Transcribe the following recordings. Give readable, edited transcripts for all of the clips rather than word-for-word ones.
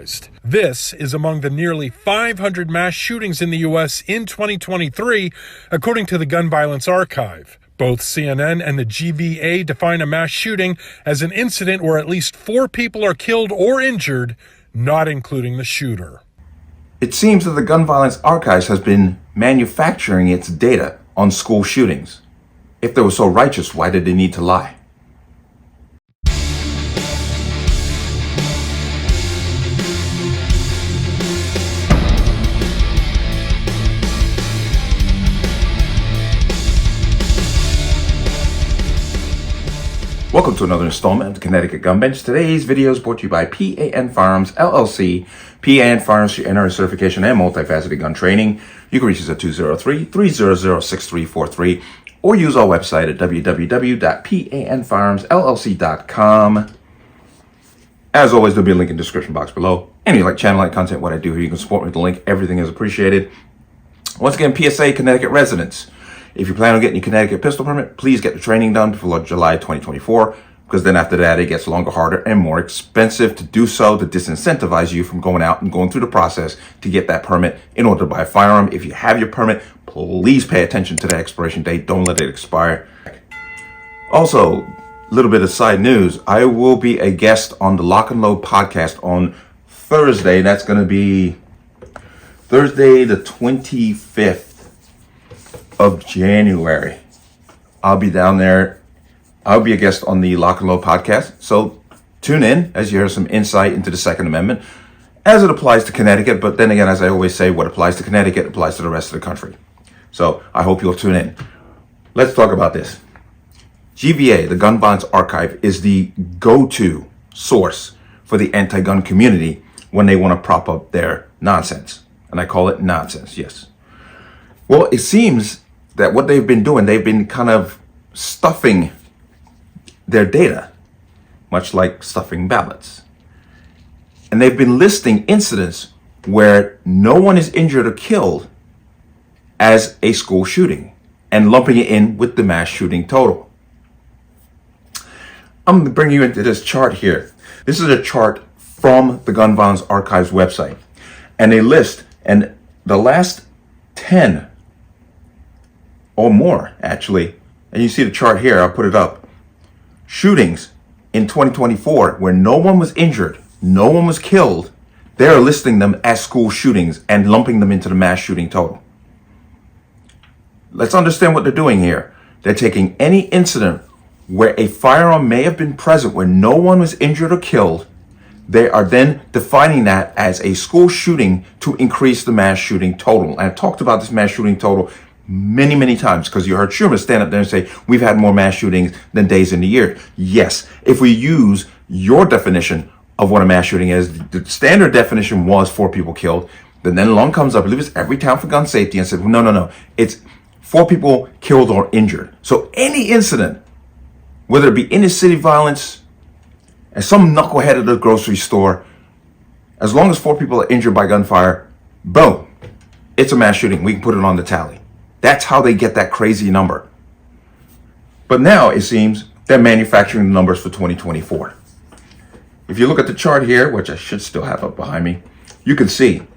hospitalized. This is among the nearly 500 mass shootings in the U.S. in 2023, according to the Gun Violence Archive. Both CNN and the GVA define a mass shooting as an incident where at least 4 people are killed or injured, not including the shooter. It seems that the Gun Violence Archive has been manufacturing its data on school shootings. If they were so righteous, why did they need to lie? Welcome to another installment of the Connecticut Gun Bench. Today's video is brought to you by P.A.N. Firearms, LLC. P.A.N. Firearms, your NRA certification and multifaceted gun training. You can reach us at 203-300-6343 or use our website at www.panfirearmsllc.com. As always, there'll be a link in the description box below. And if you like channel, like content, what I do here, you can support me with the link. Everything is appreciated. Once again, PSA, Connecticut residents. If you plan on getting your Connecticut pistol permit, please get the training done before July 2024, because then after that, it gets longer, harder, and more expensive to do so, to disincentivize you from going out and going through the process to get that permit in order to buy a firearm. If you have your permit, please pay attention to the expiration date. Don't let it expire. Also, a little bit of side news. I will be a guest on the Lock and Load podcast on Thursday. That's going to be Thursday the 25th. Of January. I'll be down there. I'll be a guest on the Lock and Load podcast. So tune in as you hear some insight into the Second Amendment as it applies to Connecticut. But then again, as I always say, what applies to Connecticut applies to the rest of the country. So I hope you'll tune in. Let's talk about this. GVA, the Gun Violence Archive, is the go-to source for the anti-gun community when they want to prop up their nonsense. And I call it nonsense, yes. Well, it seems that what they've been doing, they've been kind of stuffing their data, much like stuffing ballots. And they've been listing incidents where no one is injured or killed as a school shooting and lumping it in with the mass shooting total. I'm going to bring you into this chart here. This is a chart from the Gun Violence Archive's website. And they list, and the last 10 or more, actually, and you see the chart here, I'll put it up, shootings in 2024 where no one was injured, no one was killed, they're listing them as school shootings and lumping them into the mass shooting total. Let's understand what they're doing here. They're taking any incident where a firearm may have been present where no one was injured or killed. They are then defining that as a school shooting to increase the mass shooting total. And I've talked about this mass shooting total many times, because you heard Schumer stand up there and say, we've had more mass shootings than days in the year. Yes, if we use your definition of what a mass shooting is, the standard definition was 4 people killed. Then along comes up, I believe it's Every Town for Gun Safety, and said, well, no, it's 4 people killed or injured. So any incident, whether it be inner city violence, and some knucklehead at the grocery store, as long as 4 people are injured by gunfire, boom, it's a mass shooting. We can put it on the tally. That's how they get that crazy number. But now it seems they're manufacturing the numbers for 2024. If you look at the chart here, which I should still have up behind me, you can see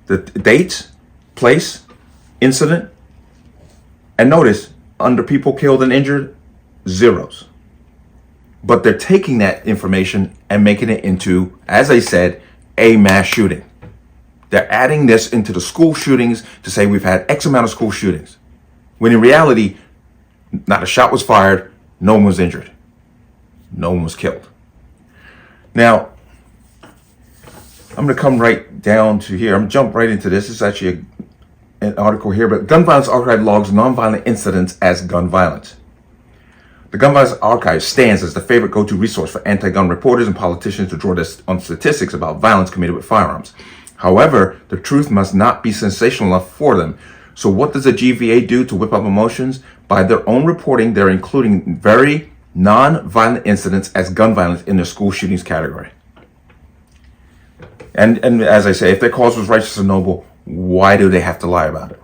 the dates, place, incident, and notice under people killed and injured, zeros. But they're taking that information and making it into, as I said, a mass shooting. They're adding this into the school shootings to say we've had X amount of school shootings, when in reality, not a shot was fired, no one was injured, no one was killed. Now, I'm going to come right down to here. I'm going to jump right into this. It's actually an article here, but Gun Violence Archive logs nonviolent incidents as gun violence. The Gun Violence Archive stands as the favorite go-to resource for anti-gun reporters and politicians to draw on statistics about violence committed with firearms. However, the truth must not be sensational enough for them. So what does the GVA do to whip up emotions? By their own reporting, they're including very non-violent incidents as gun violence in their school shootings category. And as I say, if their cause was righteous and noble, why do they have to lie about it?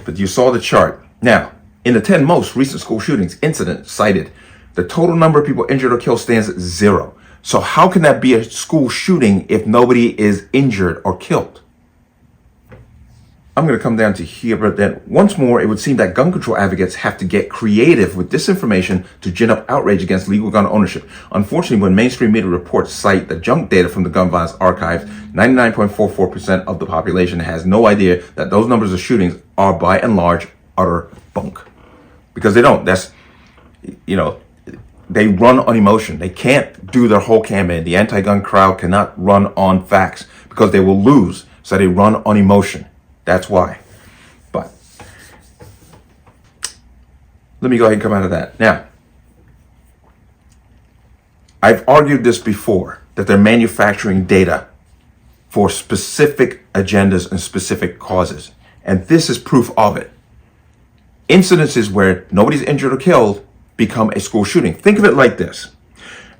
But you saw the chart. Now, in the 10 most recent school shootings incidents cited, the total number of people injured or killed stands at 0. So how can that be a school shooting if nobody is injured or killed? I'm going to come down to here, but then once more, it would seem that gun control advocates have to get creative with disinformation to gin up outrage against legal gun ownership. Unfortunately, when mainstream media reports cite the junk data from the gun violence archive, 99.44% of the population has no idea that those numbers of shootings are by and large utter bunk. Because they don't. They run on emotion. They can't do their whole campaign. The anti-gun crowd cannot run on facts because they will lose. So they run on emotion. That's why. But let me go ahead and come out of that. Now, I've argued this before, that they're manufacturing data for specific agendas and specific causes. And this is proof of it. Incidences where nobody's injured or killed become a school shooting. Think of it like this.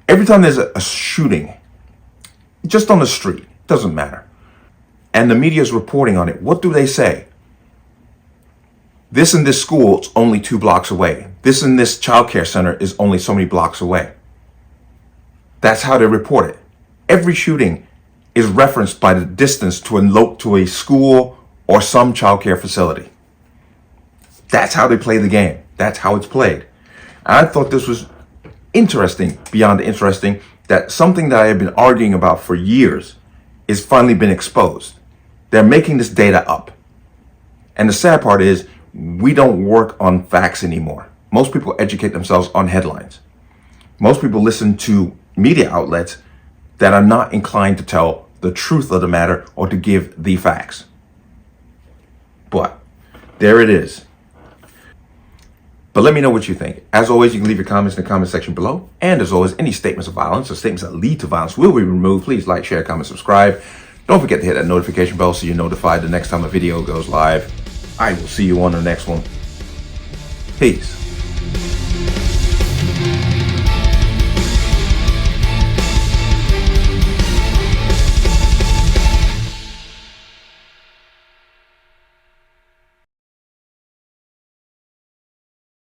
Every time there's a shooting, just on the street, doesn't matter, and the media is reporting on it, what do they say? This and this school is only 2 blocks away. This and this childcare center is only so many blocks away. That's how they report it. Every shooting is referenced by the distance to a school or some childcare facility. That's how they play the game. That's how it's played. I thought this was interesting, beyond interesting, that something that I have been arguing about for years is finally been exposed. They're making this data up. And the sad part is, we don't work on facts anymore. Most people educate themselves on headlines. Most people listen to media outlets that are not inclined to tell the truth of the matter or to give the facts. But there it is. But let me know what you think. As always, you can leave your comments in the comment section below. And as always, any statements of violence or statements that lead to violence will be removed. Please like, share, comment, subscribe. Don't forget to hit that notification bell so you're notified the next time a video goes live. I will see you on the next one. Peace.